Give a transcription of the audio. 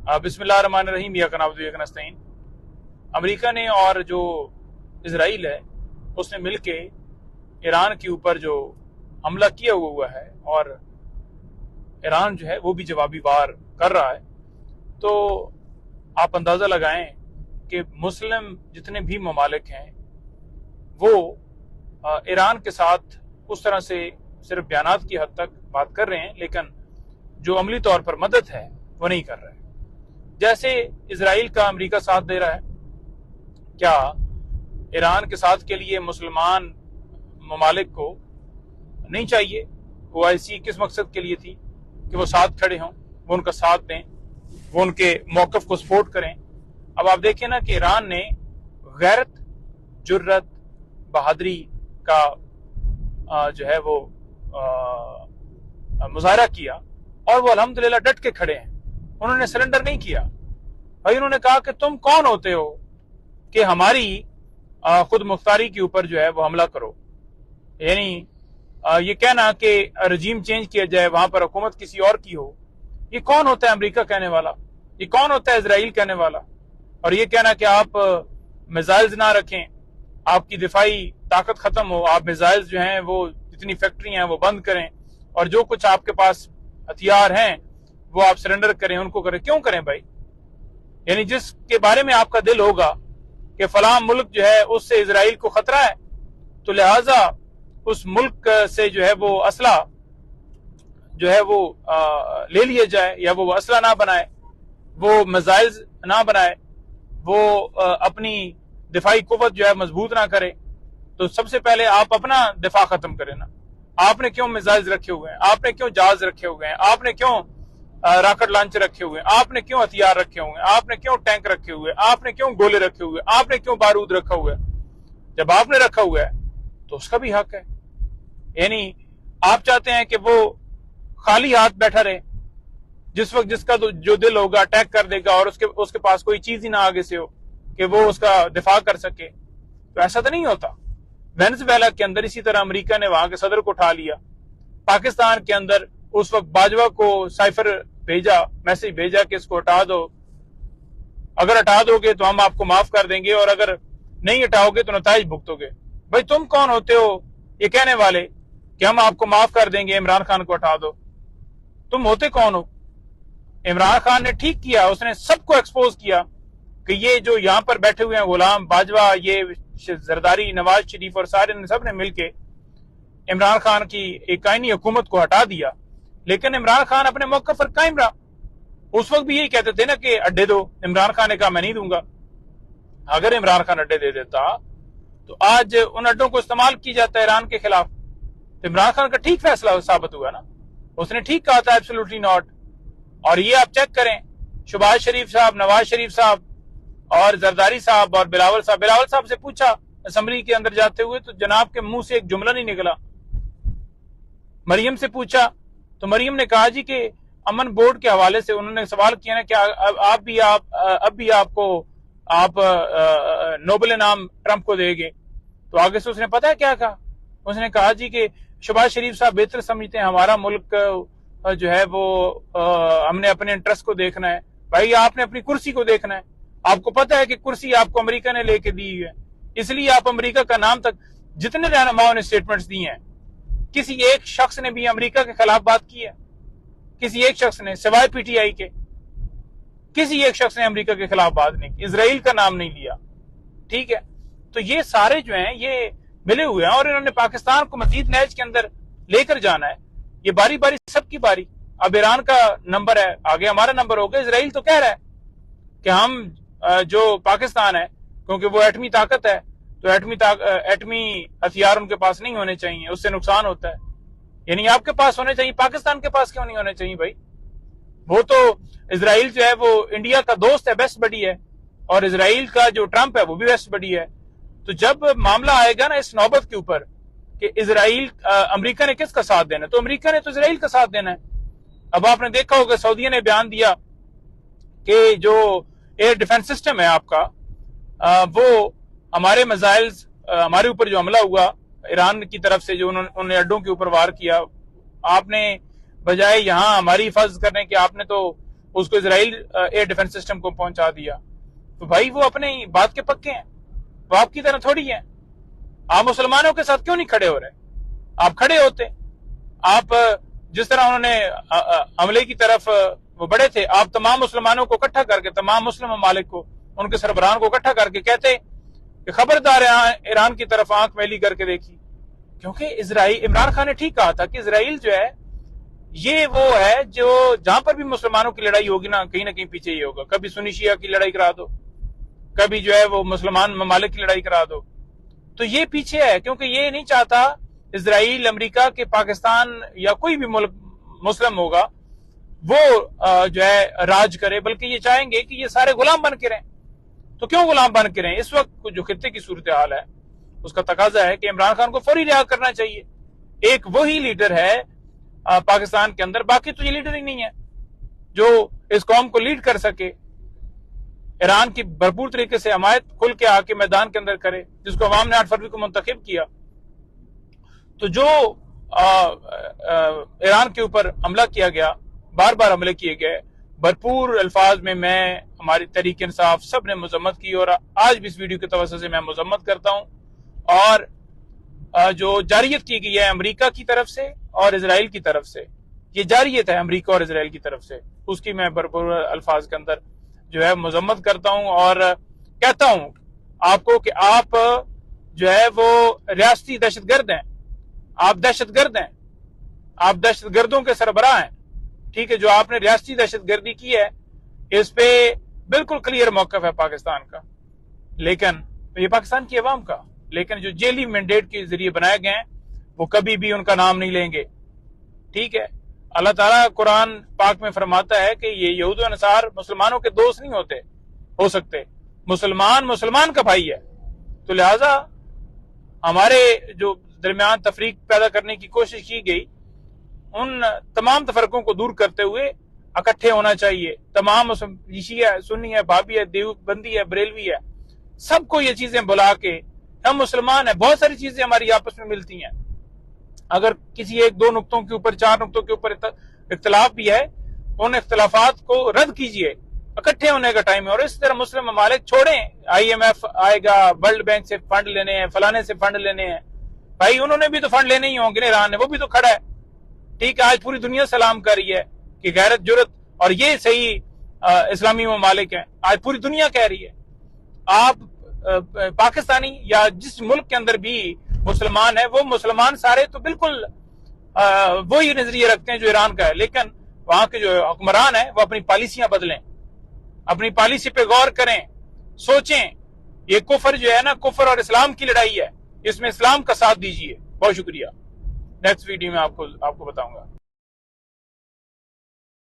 बिस्मिल्लाहिर्रहमानिर्रहीम या नस्तईन। अमेरिका ने और जो इजराइल है उसने मिलके ईरान के ऊपर जो हमला किया हुआ है और ईरान जो है वो भी जवाबी वार कर रहा है। तो आप अंदाजा लगाएं कि मुस्लिम जितने भी ममालिक हैं वो ईरान के साथ उस तरह से सिर्फ बयानात की हद तक बात कर रहे हैं, लेकिन जो अमली तौर पर मदद है वो नहीं कर रहे हैं। जैसे इजराइल का अमेरिका साथ दे रहा है, क्या ईरान के साथ के लिए मुसलमान ममालिक को नहीं चाहिए? ओआईसी किस मकसद के लिए थी कि वो साथ खड़े हों, वो उनका साथ दें, वो उनके मौक़िफ़ को सपोर्ट करें। अब आप देखें ना कि ईरान ने गैरत, जुर्रत, बहादुरी का जो है वो मुजाहरा किया और वो अल्हम्दुलिल्लाह डट के खड़े हैं। उन्होंने सरेंडर नहीं किया। भाई उन्होंने कहा कि तुम कौन होते हो कि हमारी खुद मुख्तारी के ऊपर जो है वो हमला करो। यानी ये कहना कि रजीम चेंज किया जाए, वहां पर हुकूमत किसी और की हो, ये कौन होता है अमेरिका कहने वाला? ये कौन होता है इजराइल कहने वाला? और ये कहना कि आप मिसाइल्स ना रखें, आपकी दिफाई ताकत खत्म हो, आप मिसाइल्स जो हैं वो जितनी फैक्ट्री हैं वो बंद करें और जो कुछ आपके पास हथियार हैं वो आप सरेंडर करें, उनको करें। क्यों करें भाई? यानी जिसके बारे में आपका दिल होगा कि फलां मुल्क जो है उससे इजराइल को खतरा है, तो लिहाजा उस मुल्क से जो है वो असला जो है वो ले लिया जाए, या वो असला ना बनाए, वो मिसाइल्स ना बनाए, वो अपनी दिफाई कुव्वत जो है मजबूत ना करे। तो सबसे पहले आप अपना दिफा खत्म करें ना। आपने क्यों मिसाइल्स रखे हुए हैं? आपने क्यों जहाज रखे हुए हैं? आपने क्यों रॉकेट लॉन्चर रखे हुए हैं? आपने क्यों हथियार रखे हुए हैं? आपने क्यों टैंक रखे हुए हैं? आपने क्यों गोले रखे हुए हैं? आपने क्यों बारूद रखा हुआ है? जब आपने रखा हुआ है तो उसका भी हक है। यानी आप चाहते हैं कि वो खाली हाथ बैठा रहे, जिस वक्त जिसका जो दिल होगा अटैक कर देगा और उसके पास कोई चीज ही ना आगे से हो कि वो उसका दिफा कर सके। तो ऐसा तो नहीं होता। वेनेजुएला के अंदर इसी तरह अमेरिका ने वहां के सदर को उठा लिया। पाकिस्तान के अंदर उस वक्त बाजवा को साइफर भेजा, मैसेज भेजा कि इसको हटा दो, अगर हटा दोगे तो हम आपको माफ कर देंगे और अगर नहीं हटाओगे तो नताइज भुगतोगे। भाई तुम कौन होते हो ये कहने वाले कि हम आपको माफ कर देंगे, इमरान खान को हटा दो? तुम होते कौन हो? इमरान खान ने ठीक किया, उसने सबको एक्सपोज किया कि ये जो यहां पर बैठे हुए हैं गुलाम बाजवा, ये जरदारी, नवाज शरीफ और सारे सब ने मिलके इमरान खान की एक आईनी हुकूमत को हटा दिया। लेकिन इमरान खान अपने मौके पर कायम रहा। उस वक्त भी यही कहते थे ना कि अड्डे दो। इमरान खान ने कहा मैं नहीं दूंगा। अगर इमरान खान अड्डे दे देता तो आज उन अड्डों को इस्तेमाल किया जाता है ईरान के खिलाफ। तो इमरान खान का ठीक फैसला साबित हुआ ना, उसने ठीक कहा था, एब्सोल्युटली नॉट। और ये आप चेक करें, शहबाज शरीफ साहब, नवाज शरीफ साहब और जरदारी साहब और बिलावल साहब से पूछा असेंबली के अंदर जाते हुए तो जनाब के मुंह से एक जुमला नहीं निकला। मरियम से पूछा तो मरियम ने कहा जी कि अमन बोर्ड के हवाले से उन्होंने सवाल किया ना कि अब भी आप नोबेल इनाम ट्रंप को देंगे। तो आगे से उसने पता है क्या कहा? उसने कहा जी कि शहबाज शरीफ साहब बेहतर समझते हैं, हमारा मुल्क जो है वो हमने अपने इंटरेस्ट को देखना है। भाई आपने अपनी कुर्सी को देखना है। आपको पता है कि कुर्सी आपको अमेरिका ने लेके दी है, इसलिए आप अमेरिका का नाम तक, जितने रहनुमाओं ने स्टेटमेंट्स दी हैं, किसी एक शख्स ने भी अमेरिका के खिलाफ बात की है? किसी एक शख्स ने, सिवाय पीटीआई के, किसी एक शख्स ने अमेरिका के खिलाफ बात नहीं की, इजराइल का नाम नहीं लिया। ठीक है, तो ये सारे जो हैं ये मिले हुए हैं और इन्होंने पाकिस्तान को मजीद मैच के अंदर लेकर जाना है। ये बारी बारी सबकी बारी। अब ईरान का नंबर है, आगे हमारा नंबर होगा। इजराइल तो कह रहा है कि हम जो पाकिस्तान है, क्योंकि वो एटमी ताकत है, तो एटमी हथियार उनके पास नहीं होने चाहिए, उससे नुकसान होता है। यानी आपके पास होने चाहिए, पाकिस्तान के पास क्यों नहीं होने चाहिए भाई? वो तो इजराइल जो है वो इंडिया का दोस्त है, बेस्ट बडी है, और इजराइल का जो ट्रंप है वो भी बेस्ट बडी है। तो जब मामला आएगा ना इस नौबत के ऊपर कि इजराइल, अमेरिका ने किसका साथ देना है, तो अमेरिका ने तो इजराइल का साथ देना है। अब आपने देखा होगा सऊदीया ने बयान दिया कि जो एयर डिफेंस सिस्टम है आपका, वो हमारे मिसाइल्स, हमारे ऊपर जो हमला हुआ ईरान की तरफ से, जो उन्होंने अड्डों के ऊपर वार किया, आपने बजाय यहां हमारी हिफाजत करने के आपने तो उसको इजराइल एयर डिफेंस सिस्टम को पहुंचा दिया। तो भाई वो अपने बात के पक्के हैं, वो आपकी तरह थोड़ी है। आप मुसलमानों के साथ क्यों नहीं खड़े हो रहे? आप खड़े होते। आप जिस तरह उन्होंने हमले की तरफ वो बड़े थे, आप तमाम मुसलमानों को इकट्ठा करके, तमाम मुस्लिम ममालिक को, उनके सरबराहान को इकट्ठा करके कहते कि खबरदार ईरान की तरफ आंख मैली करके देखी। क्योंकि इजराइल, इमरान खान ने ठीक कहा था कि इजराइल जो है ये वो है जो जहां पर भी मुसलमानों की लड़ाई होगी ना कहीं पीछे ही होगा। कभी सुन्नी शिया की लड़ाई करा दो, कभी जो है वो मुसलमान ममालिक की लड़ाई करा दो, तो ये पीछे है। क्योंकि ये नहीं चाहता इजराइल, अमेरिका के पाकिस्तान या कोई भी मुल्क मुस्लिम होगा वो जो है राज करे, बल्कि ये चाहेंगे कि ये सारे गुलाम बन के रहें। तो क्यों गुलाम बन के रहें? इस वक्त जो खित्ते की सूरत हाल है उसका तकाजा है कि इमरान खान को फौरी रिहा करना चाहिए। एक वही लीडर है पाकिस्तान के अंदर, बाकी तो ये लीडर ही नहीं है जो इस कौम को लीड कर सके, ईरान की भरपूर तरीके से हमायत खुल के आके मैदान के अंदर करे, जिसको अवाम ने 8 फरवरी को मुंतखब किया। तो जो ईरान के ऊपर हमला किया गया, बार बार हमले किए गए, भरपूर अल्फाज में मैं, हमारी तहरीक इंसाफ सब ने मजम्मत की, और आज भी इस वीडियो की तवज्जो से मैं मजम्मत करता हूं। और जो जारियत की गई है अमेरिका की तरफ से और इजराइल की तरफ से, ये जारियत है अमेरिका और इजराइल की तरफ से, उसकी मैं भरपूर अल्फाज के अंदर जो है मजम्मत करता हूं और कहता हूं आपको कि आप जो है वो रियासती दहशतगर्द हैं, आप दहशतगर्द हैं, आप दहशतगर्दों के सरबराह हैं। ठीक है, जो आपने रियासती दहशतगर्दी की है इस पे बिल्कुल क्लियर मौकफ है पाकिस्तान का, लेकिन ये पाकिस्तान की अवाम का, लेकिन जो जेली मैंडेट के जरिए बनाए गए हैं वो कभी भी उनका नाम नहीं लेंगे। ठीक है, अल्लाह ताला कुरान पाक में फरमाता है कि ये यहूद और नसार मुसलमानों के दोस्त नहीं होते हो सकते, मुसलमान मुसलमान का भाई है। तो लिहाजा हमारे जो दरमियान तफरीक पैदा करने की कोशिश की गई, उन तमाम तफरकों को दूर करते हुए इकट्ठे होना चाहिए। तमाम शिया है, सुन्नी है, भाभी है, देवबंदी है, बरेलवी है, सबको ये चीजें बुला के, हम मुसलमान हैं, बहुत सारी चीजें हमारी आपस में मिलती हैं। अगर किसी 1-2 नुक्तों के ऊपर, 4 नुक्तों के ऊपर इख्तलाफ भी है, उन इख्तलाफात को रद्द कीजिए, इकट्ठे होने का टाइम है। और इस तरह मुस्लिम ममालिक छोड़ें, IMF आएगा, वर्ल्ड बैंक से फंड लेने हैं, फलाने से फंड लेने हैं, भाई उन्होंने भी तो फंड लेने ही होंगे, ईरान ने, वो भी तो खड़ा है। ठीक है, आज पूरी दुनिया सलाम कर रही है कि गैरत, जुर्रत और ये सही इस्लामी ममालिक हैं, आज पूरी दुनिया कह रही है। आप पाकिस्तानी या जिस मुल्क के अंदर भी मुसलमान है, वो मुसलमान सारे तो बिल्कुल वही नजरिए रखते हैं जो ईरान का है, लेकिन वहां के जो हुक्मरान है वो अपनी पॉलिसियां बदलें, अपनी पॉलिसी पे गौर करें, सोचें। ये कुफर जो है ना, कुफर और इस्लाम की लड़ाई है, इसमें इस्लाम का साथ दीजिए। बहुत शुक्रिया, नेक्स्ट वीडियो में आपको बताऊंगा।